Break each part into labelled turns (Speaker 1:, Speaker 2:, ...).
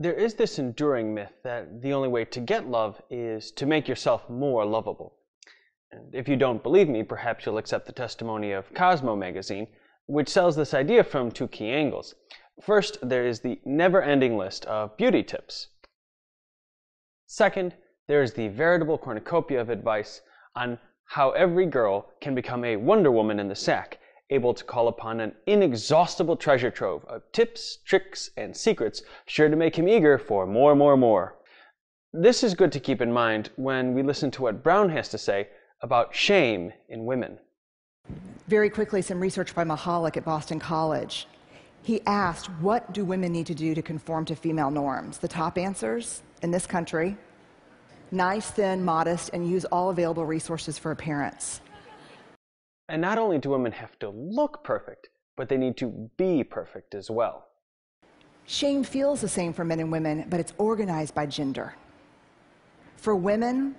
Speaker 1: There is this enduring myth that the only way to get love is to make yourself more lovable. And if you don't believe me, perhaps you'll accept the testimony of Cosmo magazine, which sells this idea from two key angles. First, there is the never-ending list of beauty tips. Second, there is the veritable cornucopia of advice on how every girl can become a Wonder Woman in the sack, able to call upon an inexhaustible treasure trove of tips, tricks, and secrets sure to make him eager for more, more, more. This is good to keep in mind when we listen to what Brown has to say about shame in women.
Speaker 2: Very quickly, some research by Mahalik at Boston College. He asked, what do women need to do to conform to female norms? The top answers in this country: nice, thin, modest, and use all available resources for appearance.
Speaker 1: And not only do women have to look perfect, but they need to be perfect as well.
Speaker 2: Shame feels the same for men and women, but it's organized by gender. For women,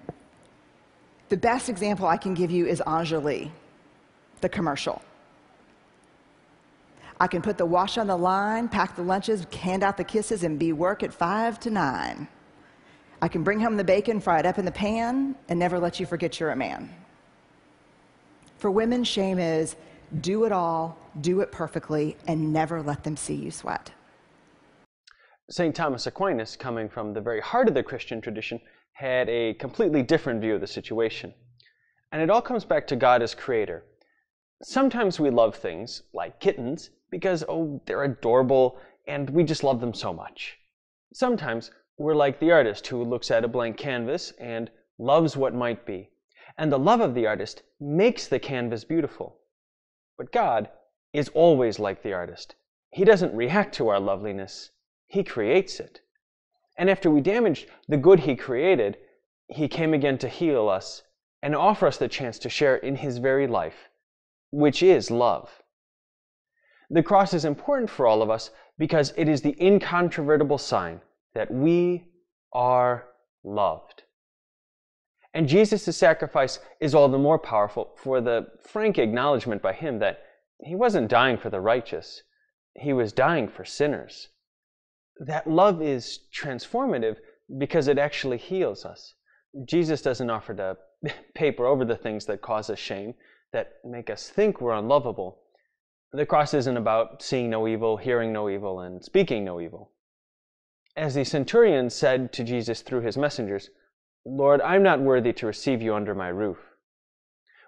Speaker 2: the best example I can give you is Anjali, the commercial. I can put the wash on the line, pack the lunches, hand out the kisses, and be work at 5 to 9. I can bring home the bacon, fry it up in the pan, and never let you forget you're a man. For women, shame is do it all, do it perfectly, and never let them see you sweat.
Speaker 1: St. Thomas Aquinas, coming from the very heart of the Christian tradition, had a completely different view of the situation. And it all comes back to God as creator. Sometimes we love things, like kittens, because, they're adorable, and we just love them so much. Sometimes we're like the artist who looks at a blank canvas and loves what might be. And the love of the artist makes the canvas beautiful. But God is always like the artist. He doesn't react to our loveliness. He creates it. And after we damaged the good He created, He came again to heal us and offer us the chance to share in His very life, which is love. The cross is important for all of us because it is the incontrovertible sign that we are loved. And Jesus' sacrifice is all the more powerful for the frank acknowledgement by Him that He wasn't dying for the righteous, He was dying for sinners. That love is transformative because it actually heals us. Jesus doesn't offer to paper over the things that cause us shame, that make us think we're unlovable. The cross isn't about seeing no evil, hearing no evil, and speaking no evil. As the centurion said to Jesus through his messengers, "Lord, I'm not worthy to receive you under my roof."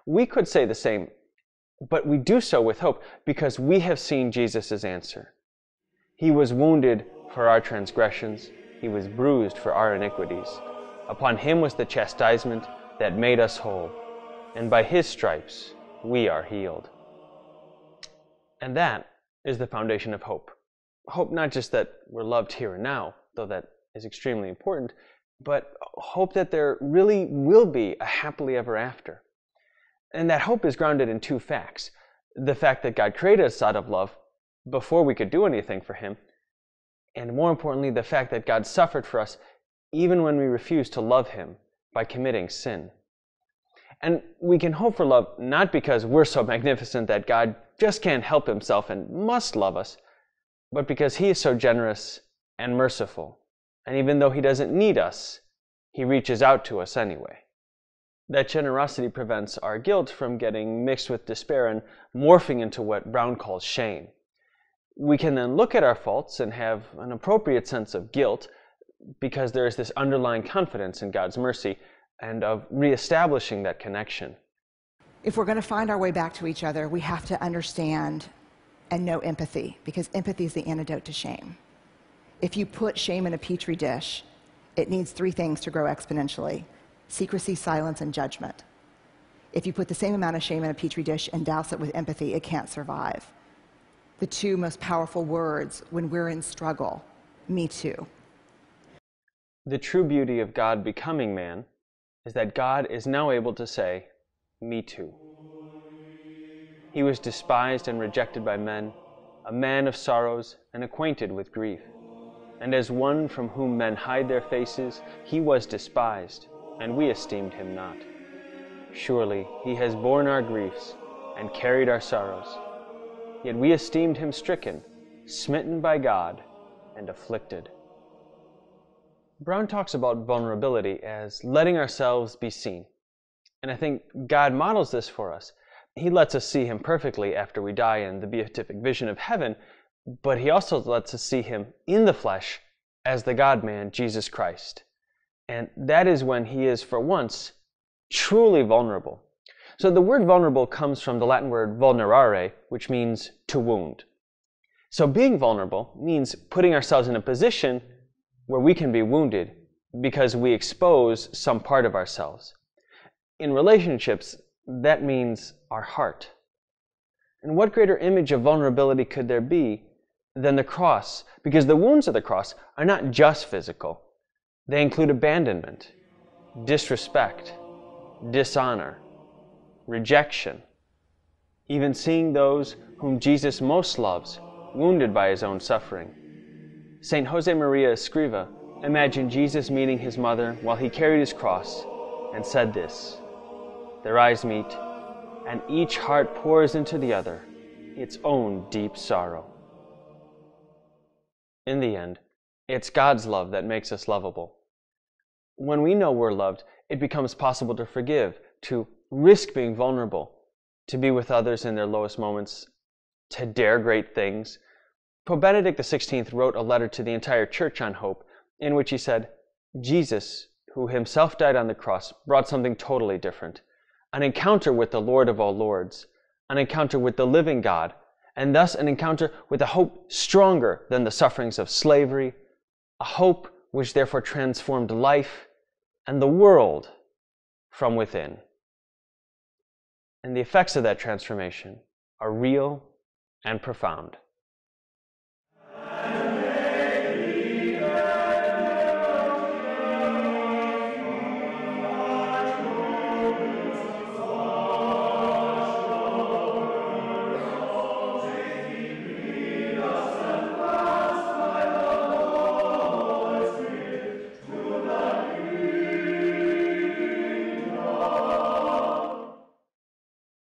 Speaker 1: We could say the same, but we do so with hope because we have seen Jesus' answer. He was wounded for our transgressions, He was bruised for our iniquities. Upon Him was the chastisement that made us whole, and by His stripes we are healed. And that is the foundation of hope. Hope not just that we're loved here and now, though that is extremely important, but hope that there really will be a happily ever after. And that hope is grounded in two facts. The fact that God created us out of love before we could do anything for Him, and more importantly, the fact that God suffered for us even when we refuse to love Him by committing sin. And we can hope for love not because we're so magnificent that God just can't help Himself and must love us, but because He is so generous and merciful. And even though He doesn't need us, He reaches out to us anyway. That generosity prevents our guilt from getting mixed with despair and morphing into what Brown calls shame. We can then look at our faults and have an appropriate sense of guilt because there is this underlying confidence in God's mercy and of reestablishing that connection.
Speaker 2: If we're going to find our way back to each other, we have to understand and know empathy, because empathy is the antidote to shame. If you put shame in a petri dish, it needs 3 things to grow exponentially: secrecy, silence, and judgment. If you put the same amount of shame in a petri dish and douse it with empathy, it can't survive. The 2 most powerful words when we're in struggle: me too.
Speaker 1: The true beauty of God becoming man is that God is now able to say, "Me too." He was despised and rejected by men, a man of sorrows and acquainted with grief. And as one from whom men hide their faces, He was despised, and we esteemed Him not. Surely He has borne our griefs and carried our sorrows. Yet we esteemed Him stricken, smitten by God, and afflicted. Brown talks about vulnerability as letting ourselves be seen. And I think God models this for us. He lets us see Him perfectly after we die in the beatific vision of heaven, but He also lets us see Him in the flesh as the God-man, Jesus Christ. And that is when He is, for once, truly vulnerable. So the word vulnerable comes from the Latin word vulnerare, which means to wound. So being vulnerable means putting ourselves in a position where we can be wounded because we expose some part of ourselves. In relationships, that means our heart. And what greater image of vulnerability could there be than the cross? Because the wounds of the cross are not just physical. They include abandonment, disrespect, dishonor, rejection, even seeing those whom Jesus most loves wounded by His own suffering. St. Jose Maria Escriva imagined Jesus meeting His mother while He carried His cross and said this: "Their eyes meet, and each heart pours into the other its own deep sorrow." In the end, it's God's love that makes us lovable. When we know we're loved, it becomes possible to forgive, to risk being vulnerable, to be with others in their lowest moments, to dare great things. Pope Benedict XVI wrote a letter to the entire church on hope, in which he said, Jesus, who Himself died on the cross, brought something totally different. An encounter with the Lord of all lords, an encounter with the living God, and thus an encounter with a hope stronger than the sufferings of slavery, a hope which therefore transformed life and the world from within. And the effects of that transformation are real and profound.